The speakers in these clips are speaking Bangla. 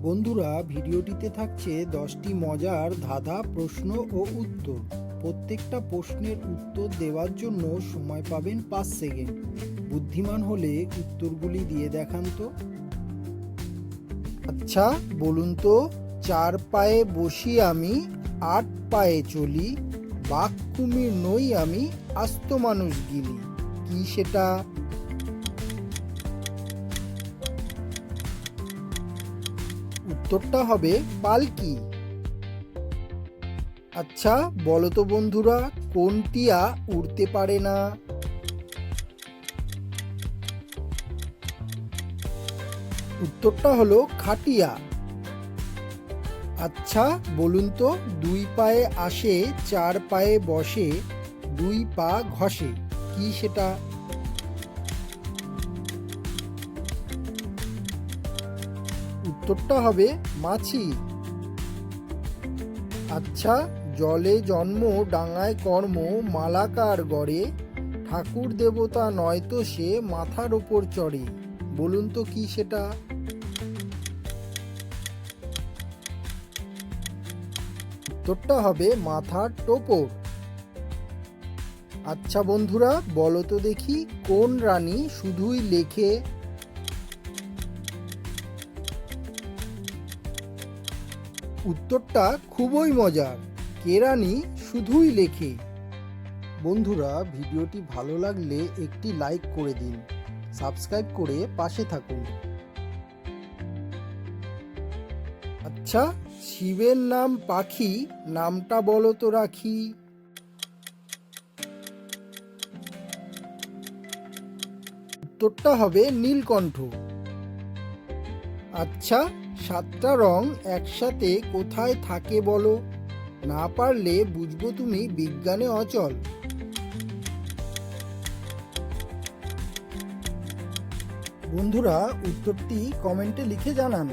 বন্ধুরা, ভিডিওটিতে থাকছে 10টি মজার ধাঁধা প্রশ্ন ও উত্তর। প্রত্যেকটা প্রশ্নের উত্তর দেওয়ার জন্য সময় পাবেন 5 সেকেন্ড। বুদ্ধিমান হলে উত্তরগুলি দিয়ে দেখান তো। আচ্ছা বলুন তো, 4 পায়ে বসি আমি, 8 পায়ে চলি, বাঘ কুমির নই আমি, আস্ত মানুষ গিলি, কি সেটা? উত্তরটা হবে পালকি। আচ্ছা বলো তো বন্ধুরা, কোন টিয়া উড়তে পারে না? উত্তরটা হলো খাটিয়া। আচ্ছা বলুন তো, 2 পায়ে আসে, 4 পায়ে বসে, 2 পা ঘষে, কি সেটা? উত্তরটা হবে মাছি। আচ্ছা, জলে জন্ম ডাঙায় কর্ম, মালাকার গড়ে, ঠাকুর দেবতা নয়তো সে, মাথার ওপর চড়ে, বলুন তো কি সেটা? উত্তরটা হবে মাথার টোপর। আচ্ছা বন্ধুরা, বলো তো দেখি, কোন রানী শুধুই লেখে? উত্তরটা খুবই মজার, কেরানি শুধুই লেখে। বন্ধুরা, ভিডিওটি ভালো লাগলে একটি লাইক করে দিন, সাবস্ক্রাইব করে পাশে থাকুন। আচ্ছা, শিবের নাম পাখি, নামটা বলো তো রাখি? উত্তরটা হবে নীলকণ্ঠ। আচ্ছা, 7টা রং একসাথে কোথায় থাকে বলো? না পারলে বুঝবো তুমি বিজ্ঞানে অচল। বন্ধুরা, উত্তরটি কমেন্টে লিখে জানান।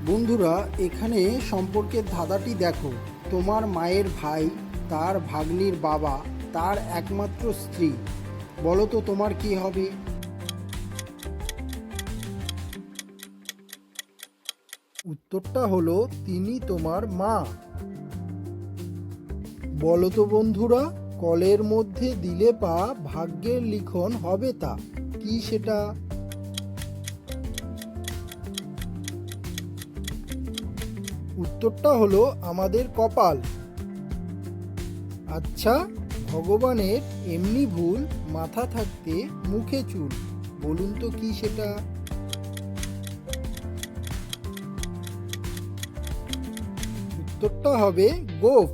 বন্ধুরা, এখানে সম্পর্কের ধাঁধাটি দেখো। তোমার মায়ের ভাই, তার ভাগ্নির বাবা, তার একমাত্র স্ত্রী, বলো তো তোমার কি হবে? উত্তরটা হলো তিনি তোমার মা। বলো তো বন্ধুরা, কলের মধ্যে দিলে পা, ভাগ্যের লিখন হবে তা, কি সেটা? উত্তরটা হলো আমাদের কপাল। আচ্ছা, ভগবানের এমনি ভুল, মাথা থাকতে মুখে চুল, বলুন তো কি সেটা? উত্তরটা হবে গোঁফ।